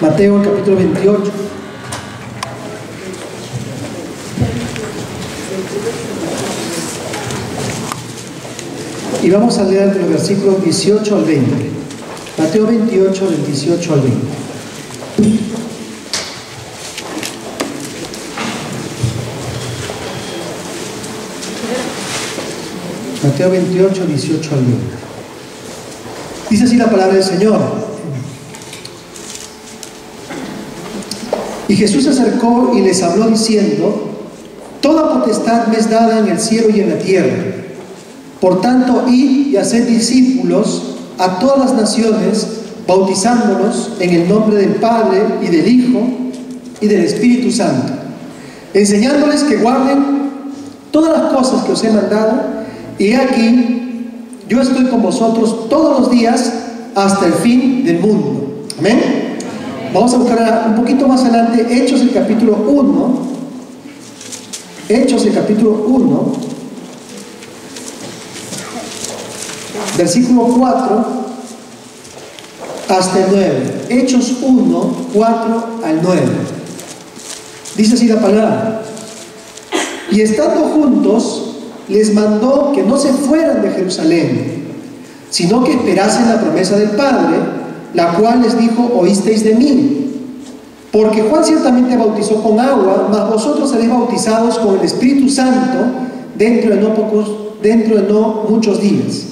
Mateo capítulo 28. Y vamos a leer de los versículos 18 al 20. Mateo 28, del 18 al 20. Mateo 28, 18 al 20. Dice así la palabra del Señor. Y Jesús se acercó y les habló diciendo: toda potestad me es dada en el cielo y en la tierra. Por tanto, id y haced discípulos a todas las naciones, bautizándolos en el nombre del Padre y del Hijo y del Espíritu Santo, enseñándoles que guarden todas las cosas que os he mandado, y he aquí, yo estoy con vosotros todos los días hasta el fin del mundo. Amén. Vamos a buscar un poquito más adelante Hechos el capítulo 1. Hechos el capítulo 1, versículo 4 hasta el 9. Hechos 1, 4 al 9. Dice así la palabra: y estando juntos, les mandó que no se fueran de Jerusalén, sino que esperasen la promesa del Padre, la cual les dijo: oísteis de mí. Porque Juan ciertamente bautizó con agua, mas vosotros seréis bautizados con el Espíritu Santo dentro de no muchos días.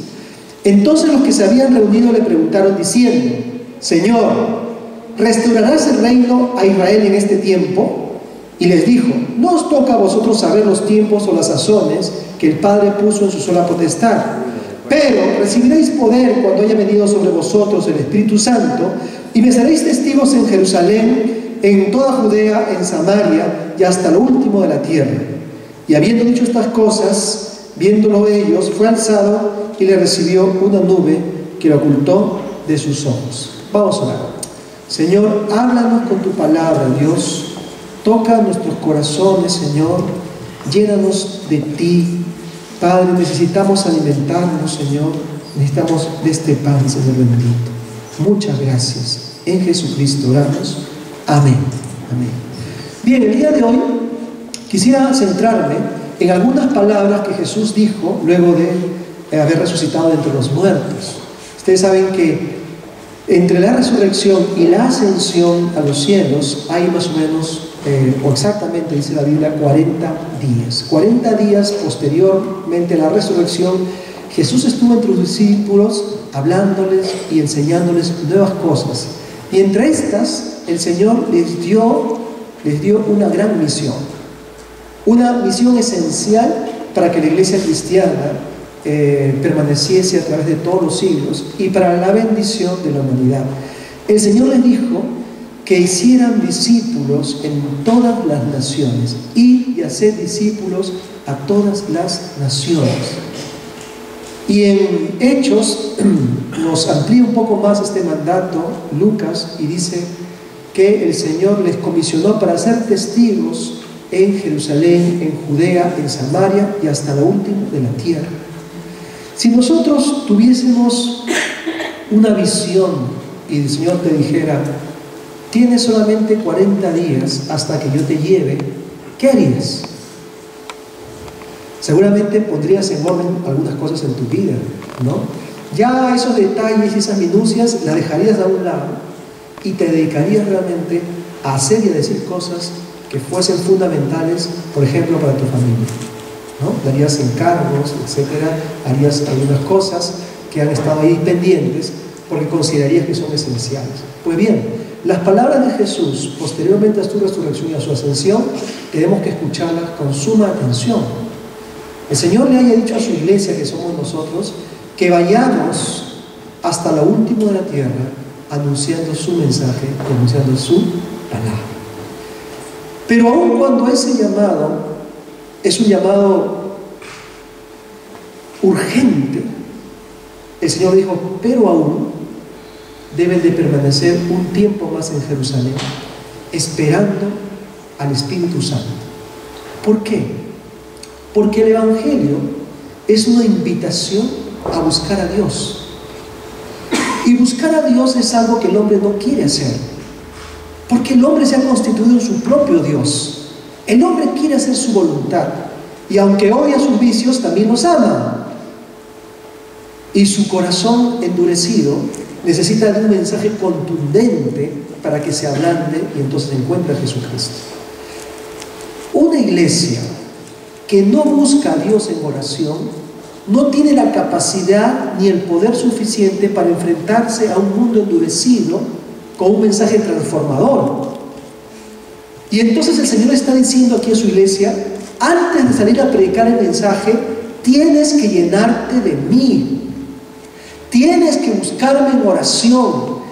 Entonces los que se habían reunido le preguntaron diciendo: Señor, ¿restaurarás el reino a Israel en este tiempo? Y les dijo: no os toca a vosotros saber los tiempos o las sazones que el Padre puso en su sola potestad, pero recibiréis poder cuando haya venido sobre vosotros el Espíritu Santo, y me seréis testigos en Jerusalén, en toda Judea, en Samaria y hasta lo último de la tierra. Y habiendo dicho estas cosas, viéndolo ellos, fue alzado y le recibió una nube que lo ocultó de sus ojos. Vamos a orar. Señor, háblanos con tu palabra, Dios. Toca nuestros corazones, Señor. Llénanos de ti. Padre, necesitamos alimentarnos, Señor. Necesitamos de este pan, Señor bendito. Muchas gracias. En Jesucristo oramos. Amén. Amén. Bien, el día de hoy quisiera centrarme en algunas palabras que Jesús dijo luego de haber resucitado de entre los muertos. Ustedes saben que entre la resurrección y la ascensión a los cielos hay más o menos, o exactamente dice la Biblia, 40 días. 40 días posteriormente a la resurrección, Jesús estuvo entre los discípulos hablándoles y enseñándoles nuevas cosas. Y entre estas, el Señor les dio una gran misión. Una misión esencial para que la iglesia cristiana permaneciese a través de todos los siglos y para la bendición de la humanidad. El Señor les dijo que hicieran discípulos en todas las naciones, y hacer discípulos a todas las naciones. Y en Hechos nos amplía un poco más este mandato Lucas, y dice que el Señor les comisionó para ser testigos en Jerusalén, en Judea, en Samaria y hasta lo último de la tierra. Si nosotros tuviésemos una visión y el Señor te dijera: tienes solamente 40 días hasta que yo te lleve, ¿qué harías? Seguramente pondrías en orden algunas cosas en tu vida, ¿no? Ya esos detalles y esas minucias las dejarías a un lado y te dedicarías realmente a hacer y a decir cosas que fuesen fundamentales, por ejemplo, para tu familia, ¿no? Darías encargos, etcétera, harías algunas cosas que han estado ahí pendientes porque considerarías que son esenciales. Pues bien, las palabras de Jesús posteriormente a su resurrección y a su ascensión tenemos que escucharlas con suma atención. El Señor le haya dicho a su iglesia, que somos nosotros, que vayamos hasta lo último de la tierra anunciando su mensaje, anunciando su palabra. Pero aun cuando ese llamado es un llamado urgente, el Señor dijo: pero aún deben de permanecer un tiempo más en Jerusalén, esperando al Espíritu Santo. ¿Por qué? Porque el Evangelio es una invitación a buscar a Dios. Y buscar a Dios es algo que el hombre no quiere hacer. Porque el hombre se ha constituido en su propio Dios. El hombre quiere hacer su voluntad. Y aunque odia sus vicios, también los ama. Y su corazón endurecido necesita de un mensaje contundente para que se ablande y entonces encuentre a Jesucristo. Una iglesia que no busca a Dios en oración no tiene la capacidad ni el poder suficiente para enfrentarse a un mundo endurecido con un mensaje transformador. Y entonces el Señor está diciendo aquí a su iglesia: antes de salir a predicar el mensaje, tienes que llenarte de mí. Tienes que buscarme en oración.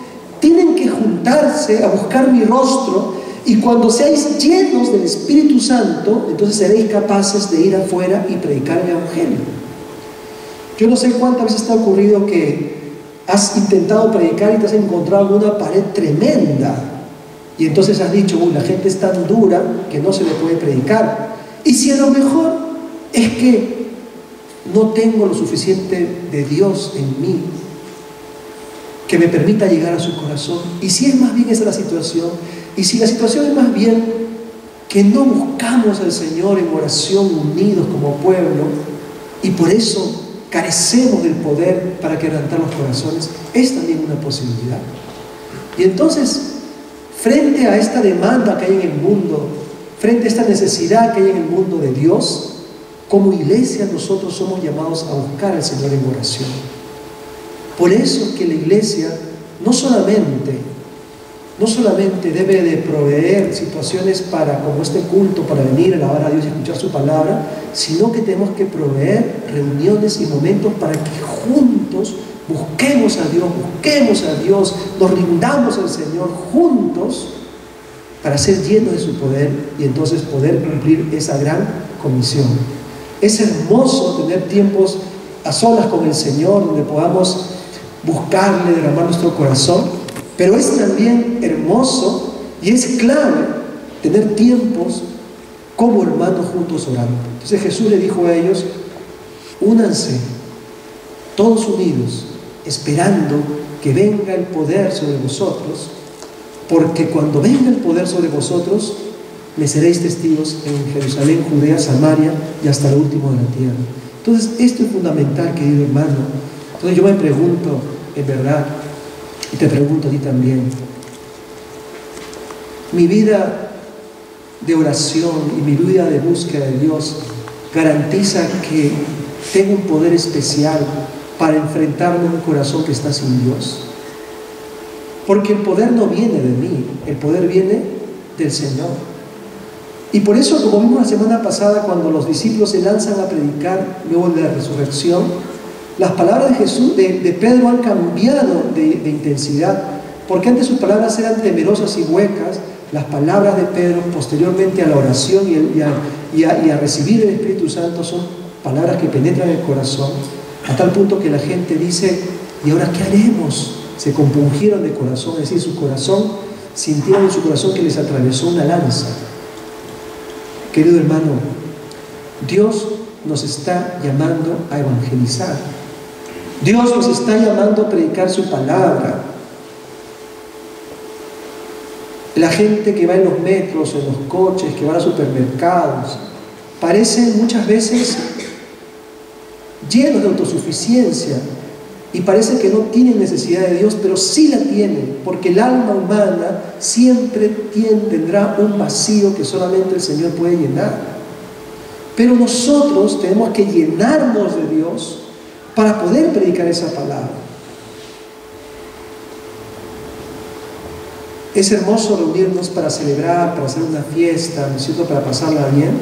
Tienen que juntarse a buscar mi rostro, y cuando seáis llenos del Espíritu Santo, entonces seréis capaces de ir afuera y predicar el Evangelio. Yo no sé cuántas veces te ha ocurrido que has intentado predicar y te has encontrado una pared tremenda, y entonces has dicho: uy, la gente es tan dura que no se le puede predicar. Y si a lo mejor es que no tengo lo suficiente de Dios en mí que me permita llegar a su corazón, y si es más bien esa la situación, y si la situación es más bien que no buscamos al Señor en oración unidos como pueblo, y por eso carecemos del poder para quebrantar los corazones, es también una posibilidad. Y entonces, frente a esta demanda que hay en el mundo, frente a esta necesidad que hay en el mundo de Dios, como iglesia nosotros somos llamados a buscar al Señor en oración. Por eso es que la iglesia no solamente debe de proveer situaciones para, como este culto, para venir a alabar a Dios y escuchar su palabra, sino que tenemos que proveer reuniones y momentos para que juntos busquemos a Dios, nos rindamos al Señor juntos para ser llenos de su poder y entonces poder cumplir esa gran comisión. Es hermoso tener tiempos a solas con el Señor, donde podamos buscarle, derramar nuestro corazón, pero es también hermoso y es clave tener tiempos como hermanos juntos orando. Entonces Jesús le dijo a ellos: únanse todos unidos, esperando que venga el poder sobre vosotros, porque cuando venga el poder sobre vosotros, me seréis testigos en Jerusalén, Judea, Samaria y hasta lo último de la tierra. Entonces esto es fundamental, querido hermano. Entonces yo me pregunto, en verdad, y te pregunto a ti también, mi vida de oración y mi vida de búsqueda de Dios garantiza que tengo un poder especial para enfrentarme a un corazón que está sin Dios. Porque el poder no viene de mí, el poder viene del Señor. Y por eso, como vimos la semana pasada, cuando los discípulos se lanzan a predicar luego de la resurrección, las palabras de Jesús, de Pedro, han cambiado de intensidad, porque antes sus palabras eran temerosas y huecas. Las palabras de Pedro, posteriormente a la oración y a recibir el Espíritu Santo, son palabras que penetran el corazón, a tal punto que la gente dice: ¿y ahora qué haremos? Se compungieron de corazón, es decir, su corazón, sintieron en su corazón que les atravesó una lanza. Querido hermano, Dios nos está llamando a evangelizar. Dios nos está llamando a predicar su palabra. La gente que va en los metros, en los coches, que va a los supermercados, parecen muchas veces llenos de autosuficiencia y parece que no tienen necesidad de Dios, pero sí la tienen, porque el alma humana siempre tendrá un vacío que solamente el Señor puede llenar. Pero nosotros tenemos que llenarnos de Dios para poder predicar esa palabra. Es hermoso reunirnos para celebrar, para hacer una fiesta, ¿no es cierto?, para pasarla bien.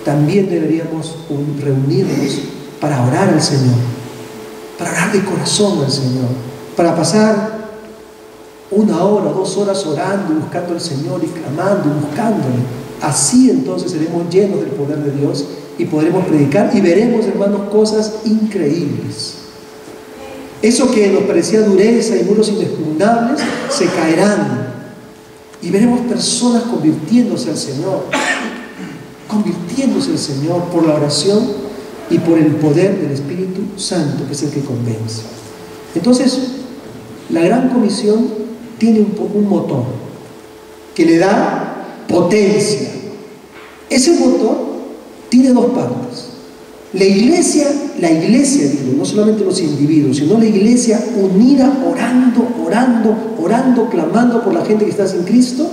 También deberíamos reunirnos para orar al Señor, para orar de corazón al Señor, para pasar 1 hora, 2 horas orando y buscando al Señor y clamando y buscándole. Así entonces seremos llenos del poder de Dios y podremos predicar y veremos, hermanos, cosas increíbles. Eso que nos parecía dureza y muros inexpugnables se caerán y veremos personas convirtiéndose al Señor por la oración y por el poder del Espíritu Santo, que es el que convence. Entonces, la gran comisión tiene un motor. que le da potencia. Ese motor tiene dos partes. La iglesia, digo, no solamente los individuos, sino la iglesia unida, orando, clamando por la gente que está sin Cristo,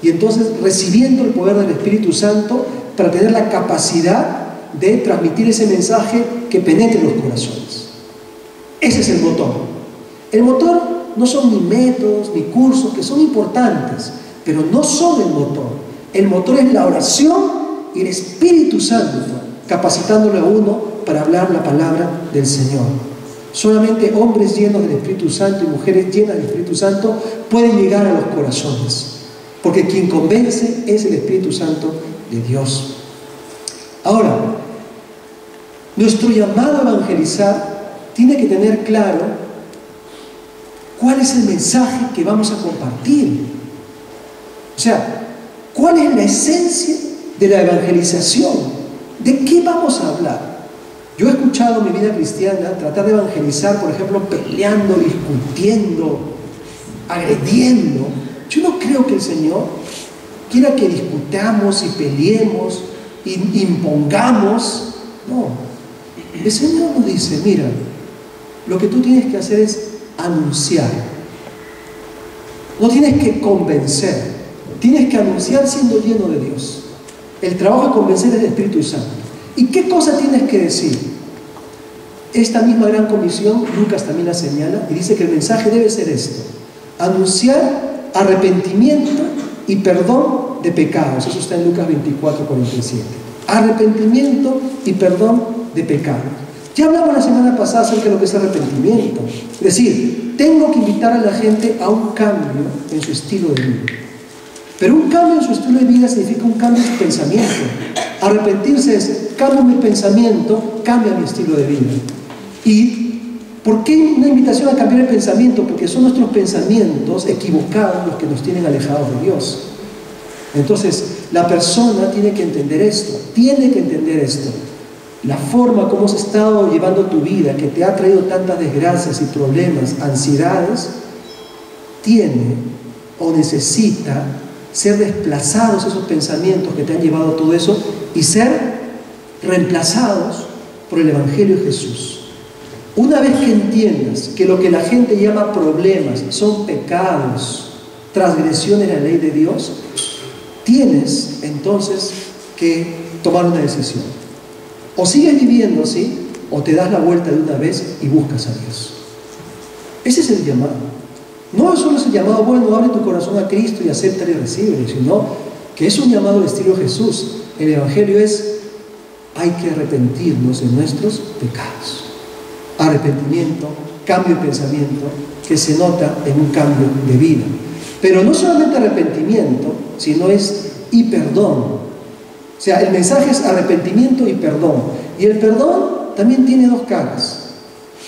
y entonces recibiendo el poder del Espíritu Santo para tener la capacidad de transmitir ese mensaje que penetre los corazones. Ese es el motor. El motor no son ni métodos, ni cursos, que son importantes, pero no son el motor. El motor es la oración y el Espíritu Santo, capacitándole a uno para hablar la palabra del Señor. Solamente hombres llenos del Espíritu Santo y mujeres llenas del Espíritu Santo pueden llegar a los corazones, porque quien convence es el Espíritu Santo de Dios. Ahora, nuestro llamado a evangelizar tiene que tener claro cuál es el mensaje que vamos a compartir. O sea, cuál es la esencia de la evangelización. ¿De qué vamos a hablar? Yo he escuchado en mi vida cristiana tratar de evangelizar, por ejemplo, peleando, discutiendo, agrediendo. Yo no creo que el Señor quiera que discutamos y peleemos, impongamos. No. El Señor nos dice, mira, lo que tú tienes que hacer es anunciar. No tienes que convencer, tienes que anunciar siendo lleno de Dios. El trabajo de convencer es del Espíritu Santo. ¿Y qué cosa tienes que decir? Esta misma gran comisión, Lucas también la señala, y dice que el mensaje debe ser esto: anunciar arrepentimiento y perdón de pecados. Eso está en Lucas 24:47. Arrepentimiento y perdón de pecados. Ya hablamos la semana pasada acerca de lo que es arrepentimiento. Es decir, tengo que invitar a la gente a un cambio en su estilo de vida. Pero un cambio en su estilo de vida significa un cambio en su pensamiento. Arrepentirse es: cambio mi pensamiento, cambia mi estilo de vida. ¿Y por qué una invitación a cambiar el pensamiento? Porque son nuestros pensamientos equivocados los que nos tienen alejados de Dios. Entonces, la persona tiene que entender esto, La forma como has estado llevando tu vida, que te ha traído tantas desgracias y problemas, ansiedades, tiene o necesita ser desplazados esos pensamientos que te han llevado a todo eso y ser reemplazados por el Evangelio de Jesús. Una vez que entiendas que lo que la gente llama problemas son pecados, transgresiones de la ley de Dios, tienes entonces que tomar una decisión. O sigues viviendo así, o te das la vuelta de una vez y buscas a Dios. Ese es el llamado. No solo es el llamado, bueno, abre tu corazón a Cristo y acéptale y recíbele, sino que es un llamado al estilo Jesús. El Evangelio es: hay que arrepentirnos de nuestros pecados. Arrepentimiento, cambio de pensamiento, que se nota en un cambio de vida. Pero no solamente arrepentimiento, sino es y perdón. O sea, el mensaje es arrepentimiento y perdón. Y el perdón también tiene dos caras.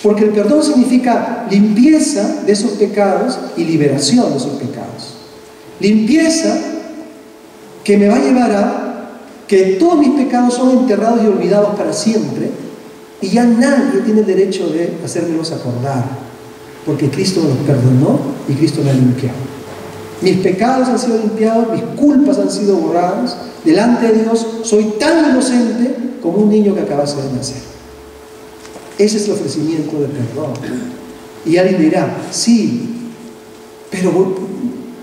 Porque el perdón significa limpieza de esos pecados y liberación de esos pecados. Limpieza que me va a llevar a que todos mis pecados son enterrados y olvidados para siempre, y ya nadie tiene el derecho de hacérmelos acordar, porque Cristo me los perdonó y Cristo me ha limpiado. Mis pecados han sido limpiados, mis culpas han sido borradas. Delante de Dios soy tan inocente como un niño que acabase de nacer. Ese es el ofrecimiento de perdón. Y alguien dirá: sí, pero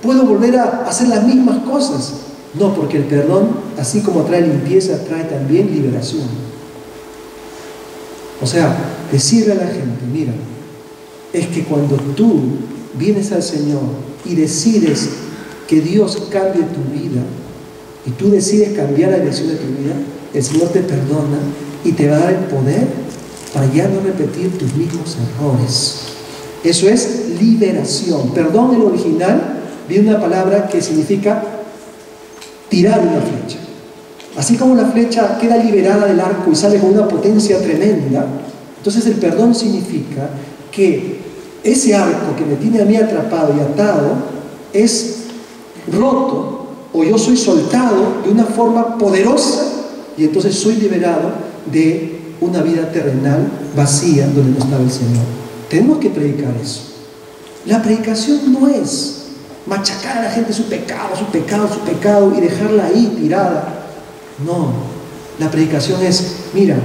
¿puedo volver a hacer las mismas cosas? No, porque el perdón, así como trae limpieza, trae también liberación. O sea, decirle a la gente: mira, es que cuando tú vienes al Señor y decides que Dios cambie tu vida, y tú decides cambiar la dirección de tu vida, el Señor te perdona y te va a dar el poder para ya no repetir tus mismos errores. Eso es liberación. Perdón, en el original viene una palabra que significa tirar una flecha. Así como la flecha queda liberada del arco y sale con una potencia tremenda, entonces el perdón significa que ese arco que me tiene a mí atrapado y atado es roto, o yo soy soltado de una forma poderosa, y entonces soy liberado de una vida terrenal vacía donde no estaba el Señor. Tenemos que predicar eso. La predicación no es machacar a la gente su pecado, su pecado, su pecado y dejarla ahí tirada. No, la predicación es, mira,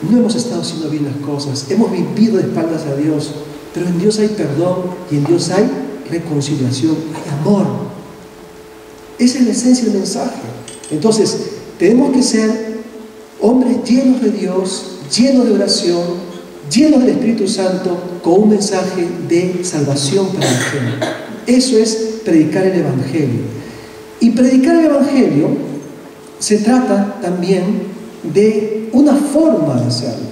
no hemos estado haciendo bien las cosas, hemos vivido de espaldas a Dios, pero en Dios hay perdón y en Dios hay reconciliación, hay amor. Esa es la esencia del mensaje. Entonces, tenemos que ser hombres llenos de Dios, llenos de oración, llenos del Espíritu Santo, con un mensaje de salvación para la gente. Eso es predicar el Evangelio. Y predicar el Evangelio se trata también de una forma de hacerlo.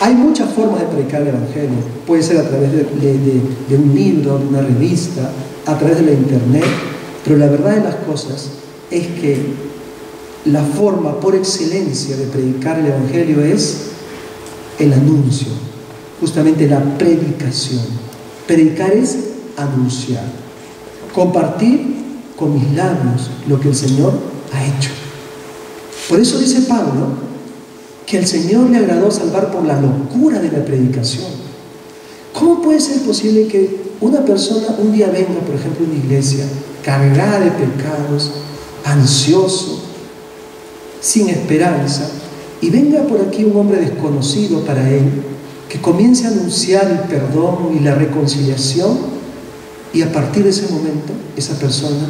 Hay muchas formas de predicar el Evangelio. Puede ser a través de un libro, de una revista, a través de la internet, pero la verdad de las cosas es que la forma por excelencia de predicar el Evangelio es el anuncio, justamente la predicación. Predicar es anunciar, compartir con mis labios lo que el Señor ha hecho. Por eso dice Pablo que al Señor le agradó salvar por la locura de la predicación. ¿Cómo puede ser posible que una persona un día venga, por ejemplo, a una iglesia cargada de pecados, ansioso, sin esperanza, y venga por aquí un hombre desconocido para él, que comience a anunciar el perdón y la reconciliación, y a partir de ese momento esa persona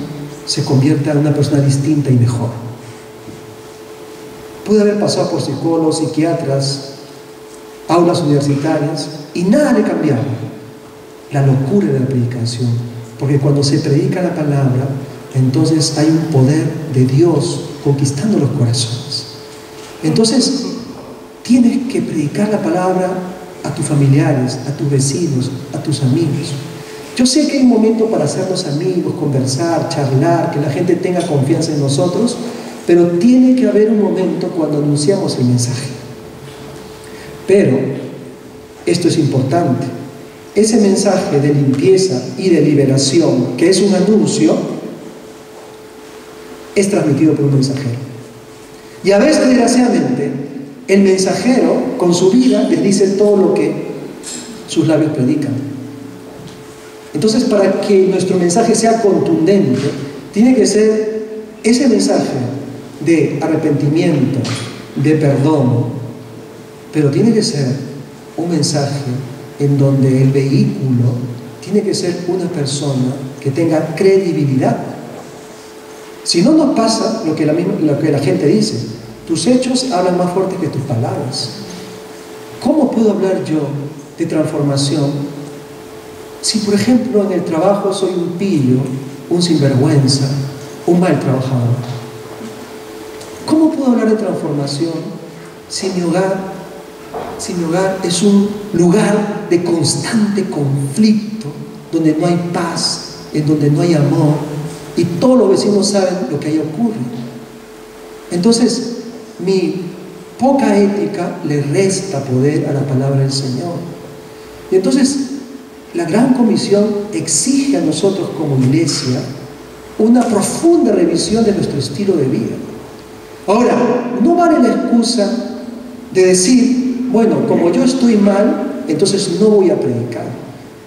se convierta en una persona distinta y mejor? Puede haber pasado por psicólogos, psiquiatras, aulas universitarias, y nada le cambiaba. La locura de la predicación, porque cuando se predica la palabra, entonces hay un poder de Dios conquistando los corazones. Entonces, tienes que predicar la palabra a tus familiares, a tus vecinos, a tus amigos. Yo sé que hay un momento para hacernos amigos, conversar, charlar, que la gente tenga confianza en nosotros, pero tiene que haber un momento cuando anunciamos el mensaje. Pero, esto es importante, ese mensaje de limpieza y de liberación, que es un anuncio, es transmitido por un mensajero. Y a veces, desgraciadamente, el mensajero, con su vida, les dice todo lo que sus labios predican. Entonces, para que nuestro mensaje sea contundente, tiene que ser ese mensaje de arrepentimiento, de perdón, pero tiene que ser un mensaje en donde el vehículo tiene que ser una persona que tenga credibilidad. Si no, nos pasa lo que la gente dice: tus hechos hablan más fuerte que tus palabras. ¿Cómo puedo hablar yo de transformación si, por ejemplo, en el trabajo soy un pillo, un sinvergüenza, un mal trabajador? ¿Cómo puedo hablar de transformación si mi hogar es un lugar de constante conflicto, donde no hay paz, en donde no hay amor, y todos los vecinos saben lo que ahí ocurre? Entonces, mi poca ética le resta poder a la palabra del Señor. Y entonces, la Gran Comisión exige a nosotros como iglesia una profunda revisión de nuestro estilo de vida. Ahora, no vale la excusa de decir, bueno, como yo estoy mal, entonces no voy a predicar.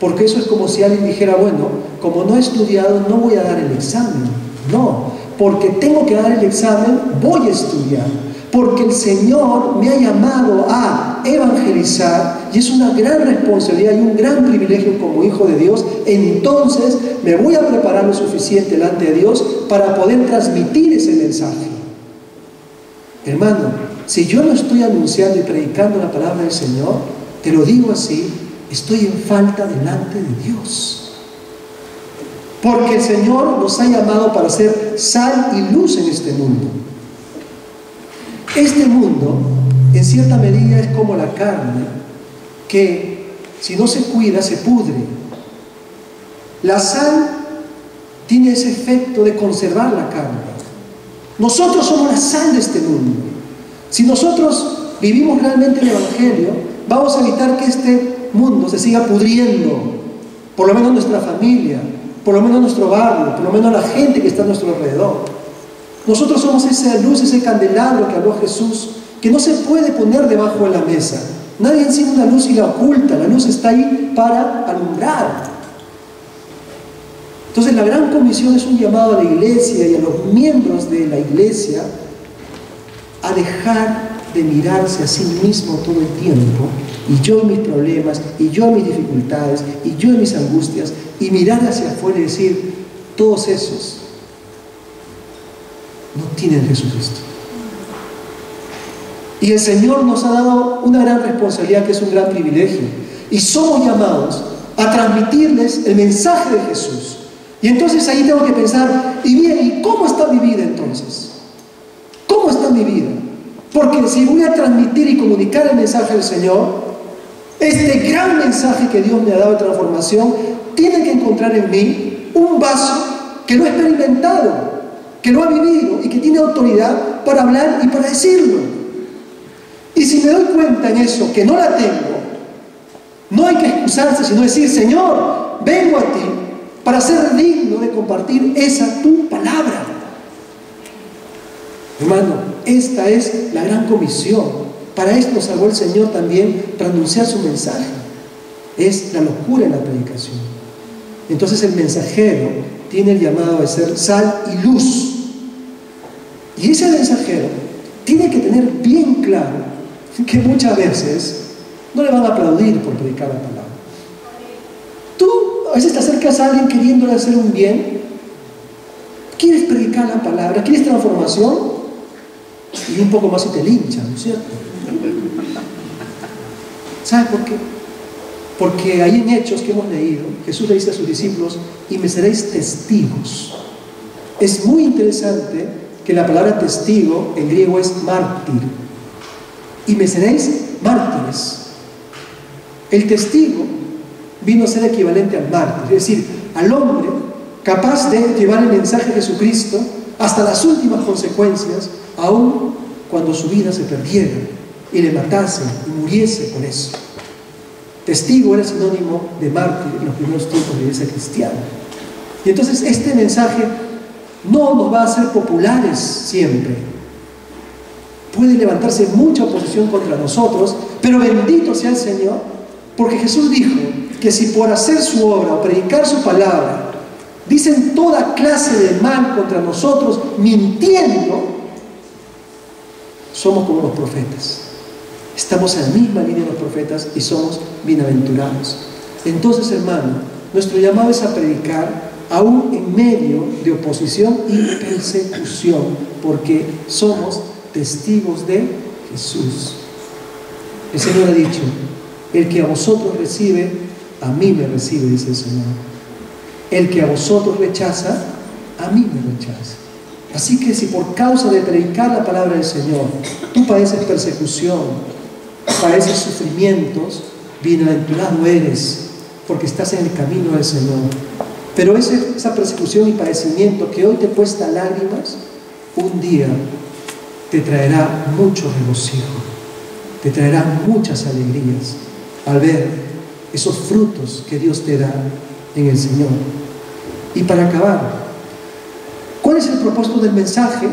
Porque eso es como si alguien dijera, bueno, como no he estudiado, no voy a dar el examen. No, porque tengo que dar el examen, voy a estudiar. Porque el Señor me ha llamado a evangelizar, y es una gran responsabilidad y un gran privilegio como hijo de Dios. Entonces me voy a preparar lo suficiente delante de Dios para poder transmitir ese mensaje. Hermano, si yo no estoy anunciando y predicando la palabra del Señor, te lo digo así, estoy en falta delante de Dios. Porque el Señor nos ha llamado para ser sal y luz en este mundo. Este mundo, en cierta medida, es como la carne, que si no se cuida, se pudre. La sal tiene ese efecto de conservar la carne. Nosotros somos la sal de este mundo. Si nosotros vivimos realmente el Evangelio, vamos a evitar que este mundo se siga pudriendo, por lo menos nuestra familia, por lo menos nuestro barrio, por lo menos la gente que está a nuestro alrededor. Nosotros somos esa luz, ese candelabro que habló Jesús, que no se puede poner debajo de la mesa. Nadie enciende una luz y la oculta. La luz está ahí para alumbrar. Entonces la gran comisión es un llamado a la iglesia y a los miembros de la iglesia a dejar de mirarse a sí mismo todo el tiempo, y yo y mis problemas, y yo y mis dificultades, y yo y mis angustias, y mirar hacia afuera y decir, todos esos no tienen Jesucristo. Y el Señor nos ha dado una gran responsabilidad, que es un gran privilegio, y somos llamados a transmitirles el mensaje de Jesús. Y entonces ahí tengo que pensar, y bien, ¿y cómo está mi vida entonces? ¿Cómo está mi vida? Porque si voy a transmitir y comunicar el mensaje del Señor, este gran mensaje que Dios me ha dado de transformación, tiene que encontrar en mí un vaso que lo ha experimentado, que lo ha vivido y que tiene autoridad para hablar y para decirlo. Y si me doy cuenta en eso, que no la tengo, no hay que excusarse, sino decir, Señor, vengo a ti para ser digno de compartir esa tu palabra. Hermano, esta es la gran comisión. Para esto nos salvó el Señor también, para anunciar su mensaje. Es la locura en la predicación. Entonces el mensajero tiene el llamado de ser sal y luz. Y ese mensajero tiene que tener bien claro que muchas veces no le van a aplaudir por predicar la palabra. Tú a veces te acercas a alguien queriéndole hacer un bien, quieres predicar la palabra, quieres transformación, y un poco más y te linchan, ¿no es cierto? ¿Sabes por qué? Porque ahí en Hechos que hemos leído, Jesús le dice a sus discípulos, y me seréis testigos. Es muy interesante que la palabra testigo en griego es mártir, y me seréis mártires. El testigo vino a ser equivalente al mártir, es decir, al hombre capaz de llevar el mensaje de Jesucristo hasta las últimas consecuencias, aun cuando su vida se perdiera y le matasen y muriese por eso. Testigo era sinónimo de mártir en los primeros tiempos de la iglesia cristiana. Y entonces este mensaje no nos va a hacer populares siempre. Puede levantarse mucha oposición contra nosotros, pero bendito sea el Señor, porque Jesús dijo que si por hacer su obra o predicar su palabra dicen toda clase de mal contra nosotros, mintiendo, somos como los profetas. Estamos en la misma línea de los profetas y somos bienaventurados. Entonces, hermano, nuestro llamado es a predicar aún en medio de oposición y persecución, porque somos testigos de Jesús. El Señor ha dicho, el que a vosotros recibe, a mí me recibe, dice el Señor. El que a vosotros rechaza, a mí me rechaza. Así que si por causa de predicar la palabra del Señor, tú padeces persecución, padeces sufrimientos, bienaventurado eres, porque estás en el camino del Señor. Pero esa persecución y padecimiento que hoy te cuesta lágrimas, un día te traerá mucho regocijo, te traerá muchas alegrías al ver esos frutos que Dios te da en el Señor. Y para acabar, ¿cuál es el propósito del mensaje?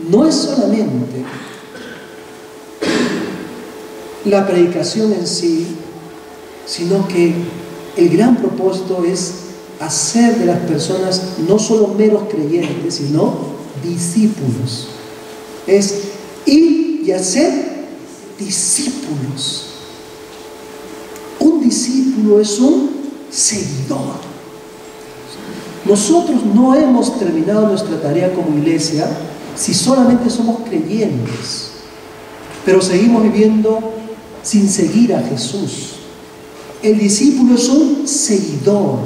No es solamente la predicación en sí, sino que el gran propósito es hacer de las personas no solo meros creyentes, sino discípulos. Es ir y hacer discípulos. Un discípulo es un seguidor. Nosotros no hemos terminado nuestra tarea como iglesia si solamente somos creyentes, pero seguimos viviendo sin seguir a Jesús. El discípulo es un seguidor.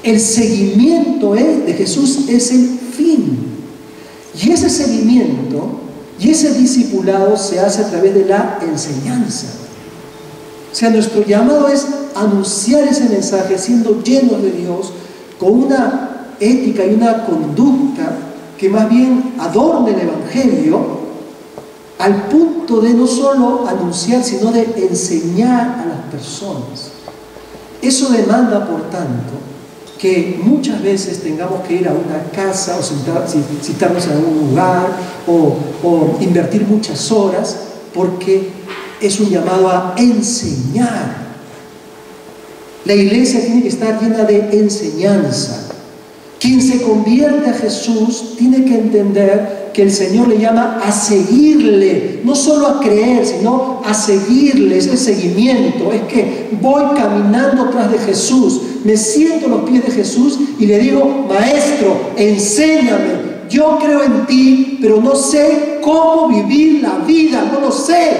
El seguimiento de Jesús es el fin. Y ese seguimiento y ese discipulado se hace a través de la enseñanza. O sea, nuestro llamado es anunciar ese mensaje siendo llenos de Dios, con una ética y una conducta que más bien adorne el Evangelio, al punto de no solo anunciar, sino de enseñar a las personas. Eso demanda, por tanto, que muchas veces tengamos que ir a una casa o citarnos en algún lugar o invertir muchas horas, porque es un llamado a enseñar. La iglesia tiene que estar llena de enseñanza. Quien se convierte a Jesús tiene que entender que el Señor le llama a seguirle, no solo a creer, sino a seguirle. Es el seguimiento, es que voy caminando tras de Jesús, me siento a los pies de Jesús y le digo: Maestro, enséñame, yo creo en ti, pero no sé cómo vivir la vida, no lo sé.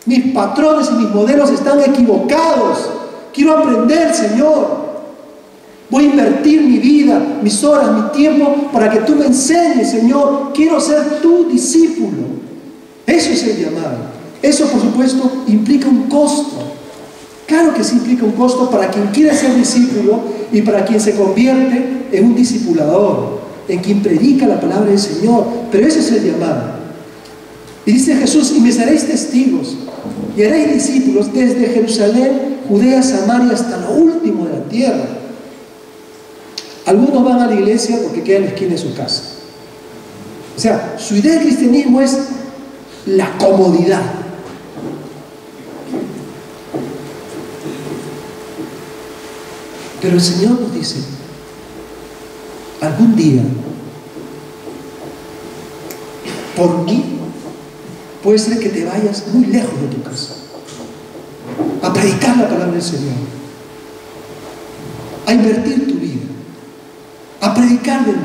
Mis patrones y mis modelos están equivocados, quiero aprender, Señor. Voy a invertir mi vida, mis horas, mi tiempo para que tú me enseñes, Señor. Quiero ser tu discípulo. Eso es el llamado. Eso, por supuesto, implica un costo. Claro que sí implica un costo para quien quiere ser discípulo y para quien se convierte en un discipulador, en quien predica la palabra del Señor. Pero ese es el llamado. Y dice Jesús: y me seréis testigos y haréis discípulos desde Jerusalén, Judea, Samaria, hasta lo último de la tierra. Algunos van a la iglesia porque queda en la esquina de su casa. O sea, su idea del cristianismo es la comodidad. Pero el Señor nos dice: algún día, por mí, puede ser que te vayas muy lejos de tu casa a predicar la palabra del Señor, a invertir tu vida, a predicar de mí.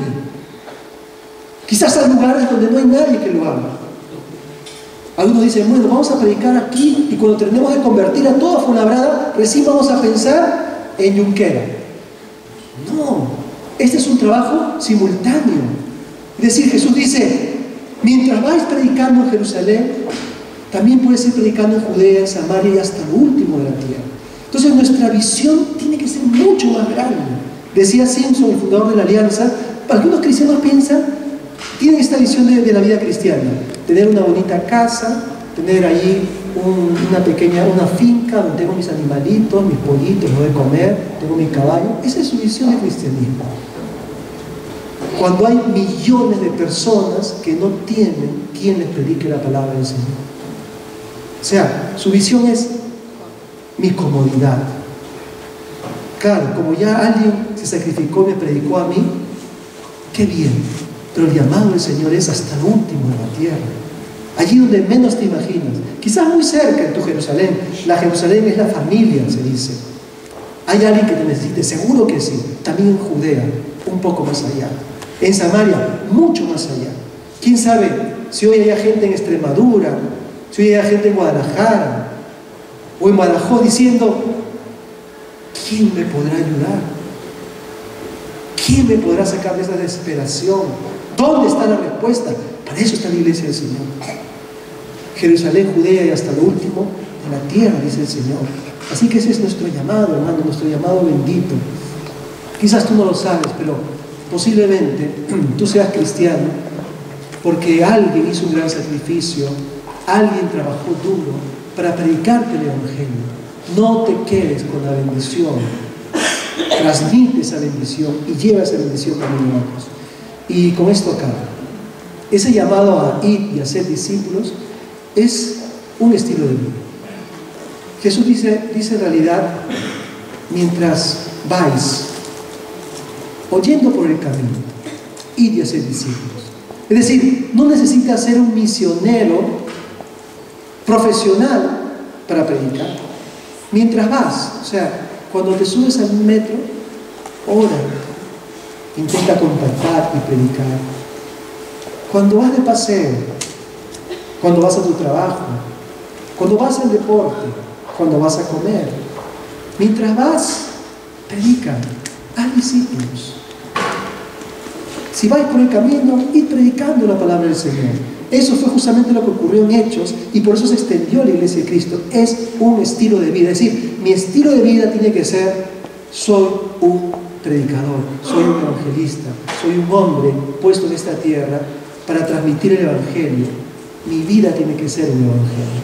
Quizás hay lugares donde no hay nadie que lo haga. Algunos dicen: bueno, vamos a predicar aquí y cuando terminemos de convertir a toda Fuenlabrada, recién vamos a pensar en Junquera. No, este es un trabajo simultáneo. Es decir, Jesús dice: mientras vais predicando en Jerusalén, también puedes ir predicando en Judea, en Samaria y hasta lo último de la tierra. Entonces nuestra visión tiene que ser mucho más grande. Decía Simpson, el fundador de la Alianza, algunos cristianos tienen esta visión de la vida cristiana: tener una bonita casa, tener allí una finca donde tengo mis animalitos, mis pollitos, me doy de comer, tengo mi caballo. Esa es su visión de cristianismo. Cuando hay millones de personas que no tienen quien les predique la palabra del Señor. O sea, su visión es mi comodidad. Claro, como ya alguien se sacrificó y me predicó a mí, qué bien. Pero el llamado del Señor es hasta el último de la tierra. Allí donde menos te imaginas. Quizás muy cerca en tu Jerusalén. La Jerusalén es la familia, se dice. Hay alguien que te necesite, seguro que sí. También en Judea, un poco más allá. En Samaria, mucho más allá. ¿Quién sabe si hoy hay gente en Extremadura, si hoy hay gente en Guadalajara o en Badajoz diciendo: ¿quién me podrá ayudar? ¿Quién me podrá sacar de esa desesperación? ¿Dónde está la respuesta? Para eso está la iglesia del Señor. Jerusalén, Judea y hasta lo último de la tierra, dice el Señor. Así que ese es nuestro llamado, hermano, nuestro llamado bendito. Quizás tú no lo sabes, pero posiblemente tú seas cristiano porque alguien hizo un gran sacrificio, alguien trabajó duro para predicarte el Evangelio. No te quedes con la bendición, transmite esa bendición y lleva esa bendición también a otros. Y con esto acabo. Ese llamado a ir y a ser discípulos es un estilo de vida. Jesús dice en realidad: mientras vais oyendo por el camino, id y hacer discípulos. Es decir, no necesitas ser un misionero profesional para predicar. Mientras vas, o sea, cuando te subes al metro, ora, intenta contactar y predicar. Cuando vas de paseo, cuando vas a tu trabajo, cuando vas al deporte, cuando vas a comer, mientras vas, predica, haz discípulos. Si vais por el camino, id predicando la palabra del Señor. Eso fue justamente lo que ocurrió en Hechos y por eso se extendió la iglesia de Cristo. Es un estilo de vida. Es decir, mi estilo de vida tiene que ser: soy un predicador, soy un evangelista, soy un hombre puesto en esta tierra para transmitir el Evangelio. Mi vida tiene que ser un evangelio.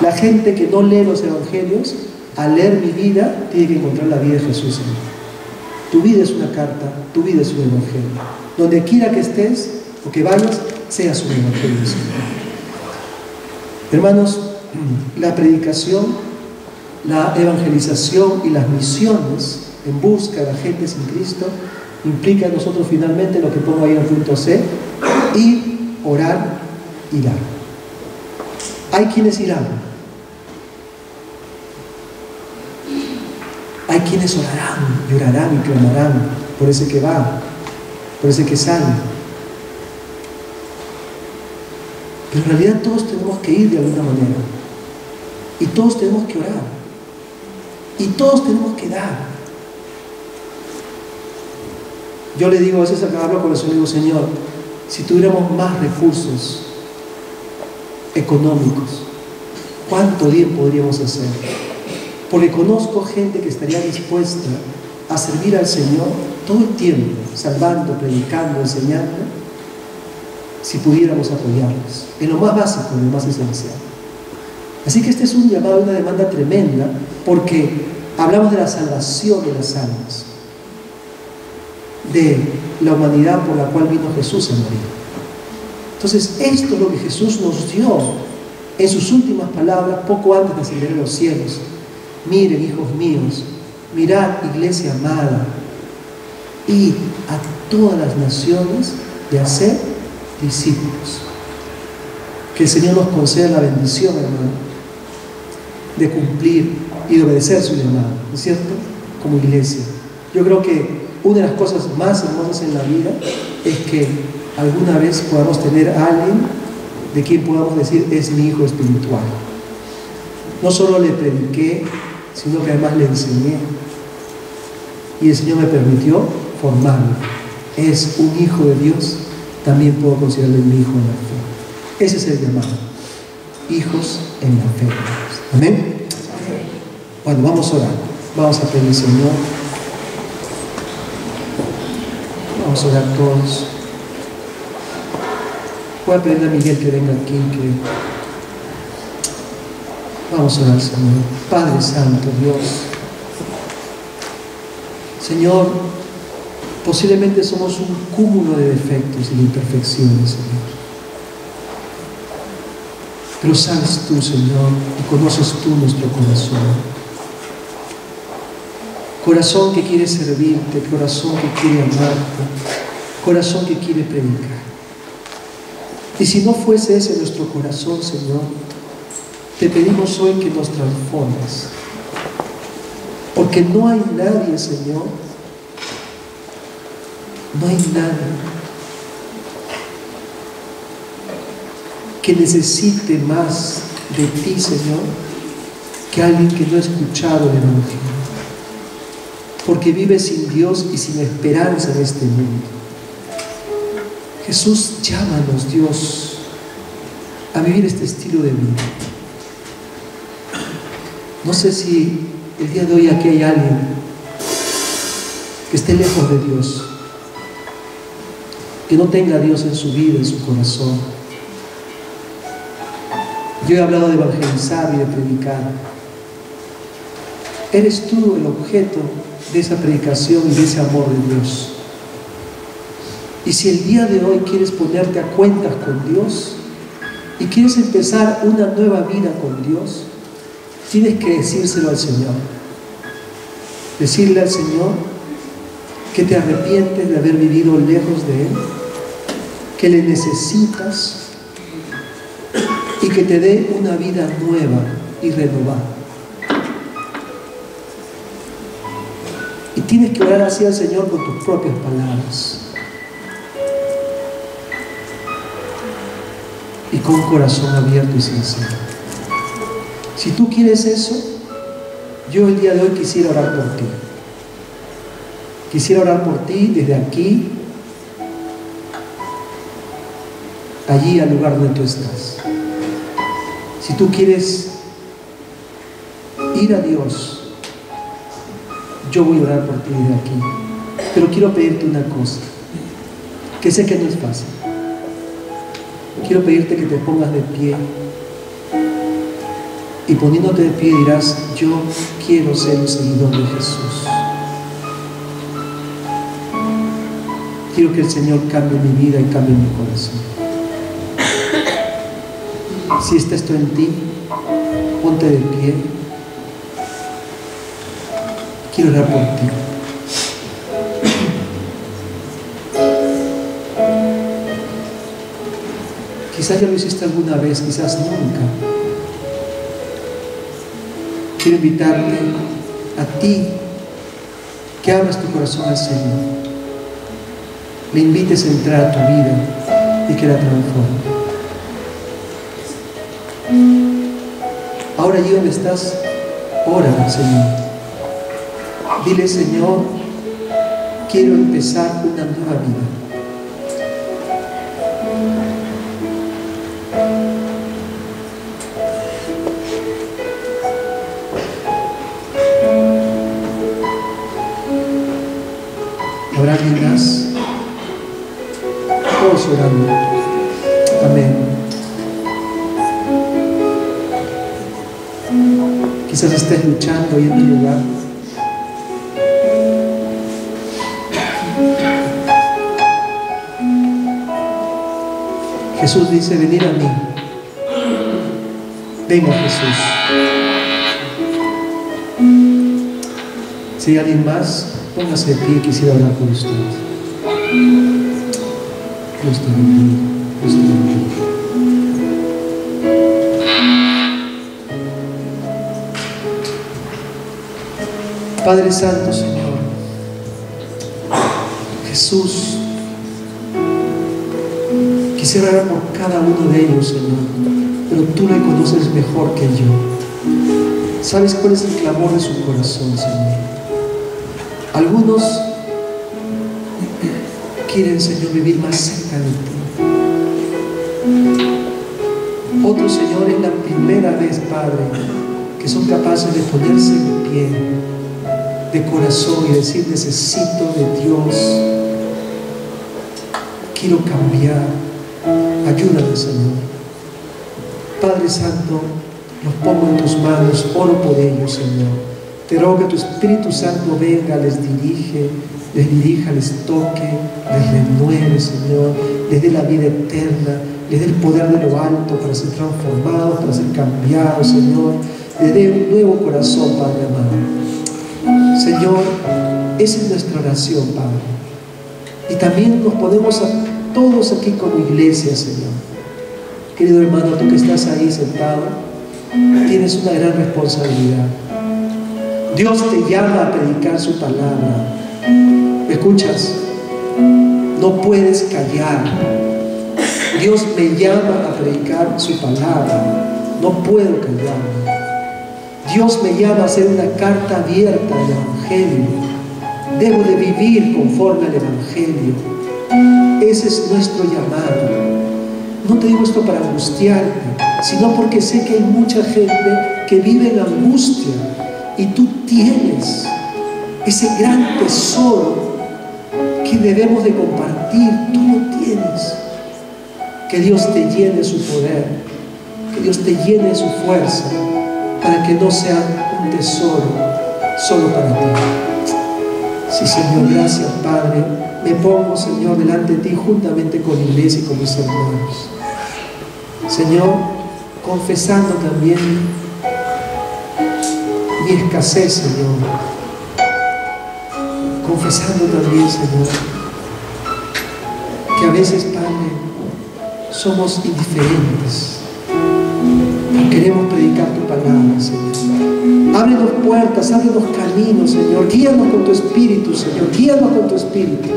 La gente que no lee los evangelios, al leer mi vida, tiene que encontrar la vida de Jesús en mí. Tu vida es una carta, tu vida es un evangelio. Donde quiera que estés o que vayas, seas un evangelio. Hermanos, la predicación, la evangelización y las misiones en busca de la gente sin Cristo implica en nosotros finalmente lo que pongo ahí en el punto C: ir, orar y dar. Hay quienes irán, hay quienes orarán, llorarán y clamarán por ese que va, por ese que sale. Pero en realidad todos tenemos que ir de alguna manera, y todos tenemos que orar, y todos tenemos que dar. Yo le digo a veces, acá hablo con el Señor, digo: Señor, si tuviéramos más recursos económicos, ¿cuánto bien podríamos hacer? Porque conozco gente que estaría dispuesta a servir al Señor todo el tiempo, salvando, predicando, enseñando, si pudiéramos apoyarlos en lo más básico, en lo más esencial. Así que este es un llamado, una demanda tremenda, porque hablamos de la salvación de las almas, de la humanidad por la cual vino Jesús a morir. Entonces, esto es lo que Jesús nos dio en sus últimas palabras, poco antes de ascender a los cielos. Miren, hijos míos, mirad, iglesia amada, id a todas las naciones de hacer discípulos. Que el Señor nos conceda la bendición, hermano, de cumplir y de obedecer su llamado, ¿no es cierto? Como iglesia. Yo creo que una de las cosas más hermosas en la vida es que alguna vez podamos tener a alguien de quien podamos decir: es mi hijo espiritual. No solo le prediqué, sino que además le enseñé, y el Señor me permitió formarlo. Es un hijo de Dios, también puedo considerarle mi hijo en la fe. Ese es el llamado: hijos en la fe. ¿Amén? Bueno, vamos a orar, vamos a pedir al Señor, vamos a orar todos. Voy a pedirle a Miguel que venga aquí, que vamos a orar al Señor. Padre Santo, Dios, Señor, posiblemente somos un cúmulo de defectos y de imperfecciones, Señor. Pero sabes tú, Señor, y conoces tú nuestro corazón. Corazón que quiere servirte, corazón que quiere amarte, corazón que quiere predicar. Y si no fuese ese nuestro corazón, Señor, te pedimos hoy que nos transformes. Porque no hay nadie, Señor, no hay nadie que necesite más de ti, Señor, que alguien que no ha escuchado el Evangelio. Porque vive sin Dios y sin esperanza en este mundo. Jesús, llámanos, Dios, a vivir este estilo de vida. No sé si el día de hoy aquí hay alguien que esté lejos de Dios, que no tenga a Dios en su vida, en su corazón. Yo he hablado de evangelizar y de predicar. Eres tú el objeto de esa predicación y de ese amor de Dios. Y si el día de hoy quieres ponerte a cuentas con Dios y quieres empezar una nueva vida con Dios, tienes que decírselo al Señor. Decirle al Señor que te arrepientes de haber vivido lejos de Él, que le necesitas y que te dé una vida nueva y renovada. Y tienes que orar así al Señor con tus propias palabras y con un corazón abierto y sincero. Si tú quieres eso, yo el día de hoy quisiera orar por ti. Quisiera orar por ti desde aquí, allí al lugar donde tú estás. Si tú quieres ir a Dios, yo voy a orar por ti desde aquí. Pero quiero pedirte una cosa, que sé que no es fácil. Quiero pedirte que te pongas de pie. Y poniéndote de pie dirás: yo quiero ser un seguidor de Jesús. Quiero que el Señor cambie mi vida y cambie mi corazón. Si está esto en ti, ponte de pie. Quiero orar por ti. Quizás ya lo hiciste alguna vez, quizás nunca. Quiero invitarte a ti que abras tu corazón al Señor, le invites a entrar a tu vida y que la transforme. Ahora allí donde estás, ora al Señor. Dile: Señor, quiero empezar una nueva vida. ¿Habrá alguien más? Todos orando. Amén. Quizás estés luchando ahí en tu lugar. Jesús dice: venid a mí. Venga, Jesús. Si hay alguien más, póngase de pie, quisiera hablar con usted. Dios te bendiga. Dios te bendiga. Padre Santo, Señor, Jesús, quisiera orar por cada uno de ellos, Señor, pero tú le conoces mejor que yo. Sabes cuál es el clamor de su corazón, Señor. Algunos quieren, Señor, vivir más cerca de ti. Otros, Señor, es la primera vez, Padre, que son capaces de ponerse en pie de corazón y decir: necesito de Dios, quiero cambiar, ayúdame, Señor. Padre Santo, los pongo en tus manos, oro por ellos, Señor. Te ruego que tu Espíritu Santo venga, les dirija, les toque, les renueve, Señor, les dé la vida eterna, les dé el poder de lo alto para ser transformados, para ser cambiados, Señor. Les dé un nuevo corazón, Padre amado. Señor, esa es nuestra oración, Padre. Y también nos ponemos a todos aquí como iglesia, Señor. Querido hermano, tú que estás ahí sentado, tienes una gran responsabilidad. Dios te llama a predicar su palabra. ¿Me escuchas? No puedes callar. Dios me llama a predicar su palabra. No puedo callarme. Dios me llama a hacer una carta abierta al Evangelio. Debo de vivir conforme al Evangelio. Ese es nuestro llamado. No te digo esto para angustiarte, sino porque sé que hay mucha gente que vive en angustia. Y tú tienes ese gran tesoro que debemos de compartir. Tú lo tienes. Que Dios te llene su poder, que Dios te llene su fuerza, para que no sea un tesoro solo para ti. Sí, Señor, gracias, Padre. Me pongo, Señor, delante de ti juntamente con la iglesia y con mis hermanos. Señor, confesando también mi escasez, Señor. Confesando también, Señor, que a veces, Padre, somos indiferentes. No queremos predicar tu palabra, Señor. Ábrenos puertas, ábrenos caminos, Señor. Guíanos con tu Espíritu, Señor. Guíanos con tu Espíritu.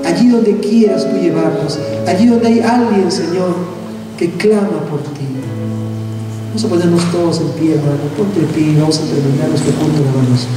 Allí donde quieras tú llevarnos. Allí donde hay alguien, Señor, que clama por ti. Vamos a ponernos todos en pie, hermano. Ponte de pie y vamos a terminar nuestro culto de alabanza.